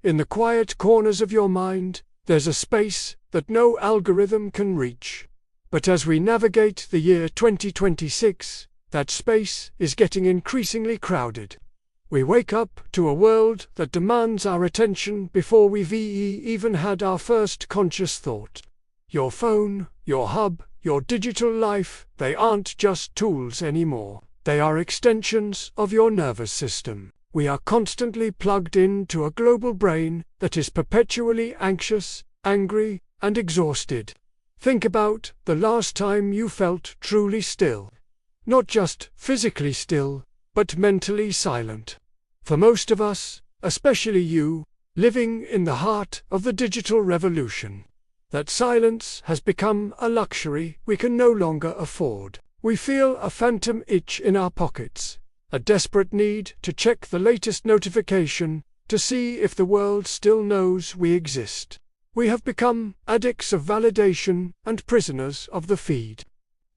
in the quiet corners of your mind, there's a space that no algorithm can reach. But as we navigate the year 2026, that space is getting increasingly crowded. We wake up to a world that demands our attention before we've even had our first conscious thought. Your phone, your hub, your digital life, they aren't just tools anymore. They are extensions of your nervous system. We are constantly plugged into a global brain that is perpetually anxious, angry, and exhausted. Think about the last time you felt truly still. Not just physically still, but mentally silent. For most of us, especially you, living in the heart of the digital revolution, that silence has become a luxury we can no longer afford. We feel a phantom itch in our pockets, a desperate need to check the latest notification to see if the world still knows we exist. We have become addicts of validation and prisoners of the feed.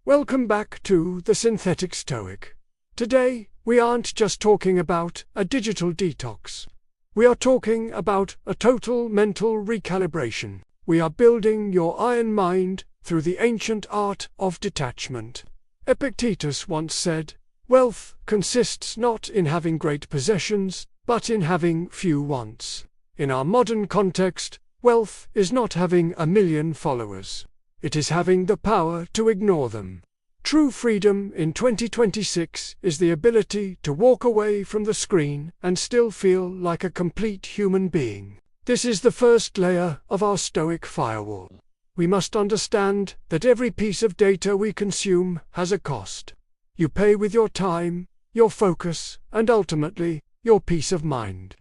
Welcome back to the Synthetix Stoic. Today, we aren't just talking about a digital detox. We are talking about a total mental recalibration. We are building your iron mind through the ancient art of detachment. Epictetus once said, "Wealth consists not in having great possessions, but in having few wants." In our modern context, wealth is not having 1,000,000 followers. It is having the power to ignore them. True freedom in 2026 is the ability to walk away from the screen and still feel like a complete human being. This is the first layer of our Stoic Firewall. We must understand that every piece of data we consume has a cost. You pay with your time, your focus, and ultimately, your peace of mind.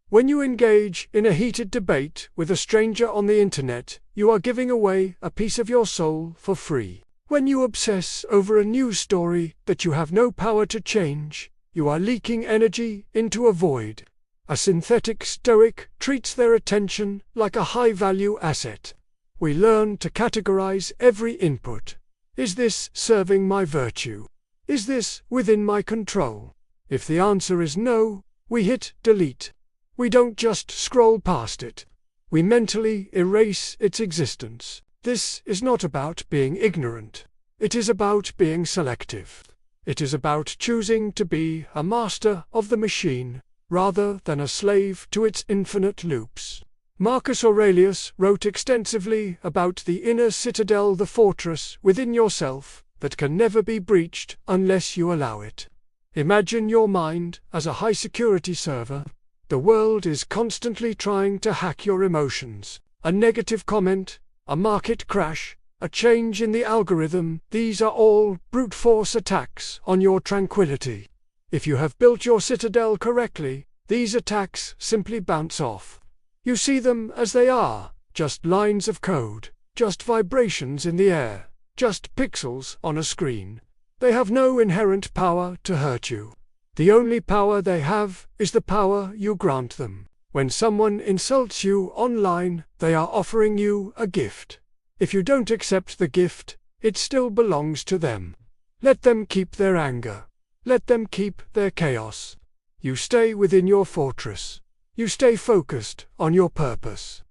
When you engage in a heated debate with a stranger on the internet, you are giving away a piece of your soul for free. When you obsess over a news story that you have no power to change, you are leaking energy into a void. A synthetic Stoic treats their attention like a high-value asset. We learn to categorize every input. Is this serving my virtue? Is this within my control? If the answer is no, we hit delete. We don't just scroll past it. We mentally erase its existence. This is not about being ignorant. It is about being selective. It is about choosing to be a master of the machine, rather than a slave to its infinite loops. Marcus Aurelius wrote extensively about the inner citadel, the fortress within yourself that can never be breached unless you allow it. Imagine your mind as a high-security server. The world is constantly trying to hack your emotions. A negative comment, a market crash, a change in the algorithm, these are all brute force attacks on your tranquility. If you have built your citadel correctly, these attacks simply bounce off. You see them as they are, just lines of code, just vibrations in the air, just pixels on a screen. They have no inherent power to hurt you. The only power they have is the power you grant them. When someone insults you online, they are offering you a gift. If you don't accept the gift, it still belongs to them. Let them keep their anger. Let them keep their chaos. You stay within your fortress. You stay focused on your purpose.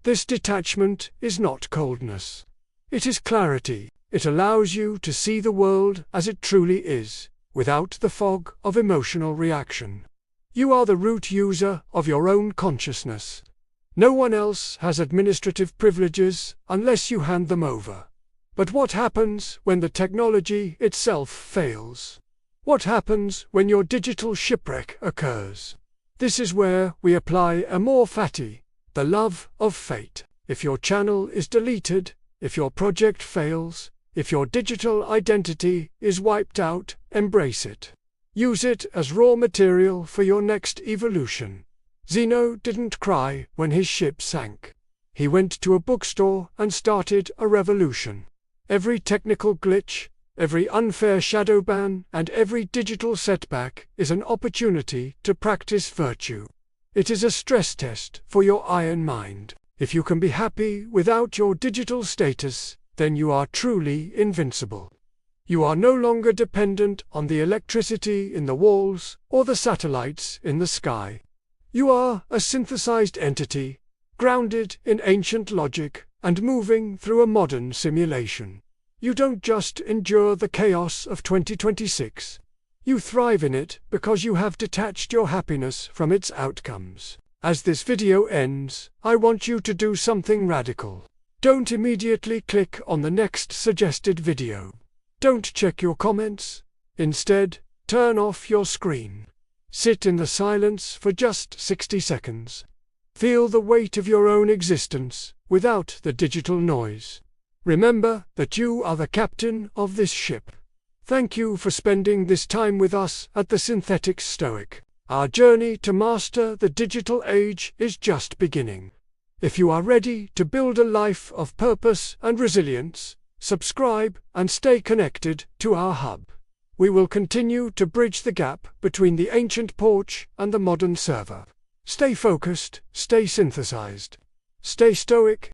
This detachment is not coldness. It is clarity. It allows you to see the world as it truly is, without the fog of emotional reaction. You are the root user of your own consciousness. No one else has administrative privileges unless you hand them over. But what happens when the technology itself fails? What happens when your digital shipwreck occurs? This is where we apply Amor Fati, the love of fate. If your channel is deleted, if your project fails, if your digital identity is wiped out, embrace it. Use it as raw material for your next evolution. Zeno didn't cry when his ship sank. He went to a bookstore and started a revolution. Every technical glitch, every unfair shadow ban, and every digital setback is an opportunity to practice virtue. It is a stress test for your iron mind. If you can be happy without your digital status, then you are truly invincible. You are no longer dependent on the electricity in the walls or the satellites in the sky. You are a synthesized entity, grounded in ancient logic and moving through a modern simulation. You don't just endure the chaos of 2026. You thrive in it because you have detached your happiness from its outcomes. As this video ends, I want you to do something radical. Don't immediately click on the next suggested video. Don't check your comments. Instead, turn off your screen. Sit in the silence for just 60 seconds. Feel the weight of your own existence without the digital noise. Remember that you are the captain of this ship. Thank you for spending this time with us at the Synthetix Stoic. Our journey to master the digital age is just beginning. If you are ready to build a life of purpose and resilience, subscribe and stay connected to our hub. We will continue to bridge the gap between the ancient porch and the modern server. Stay focused, stay synthesized, stay stoic,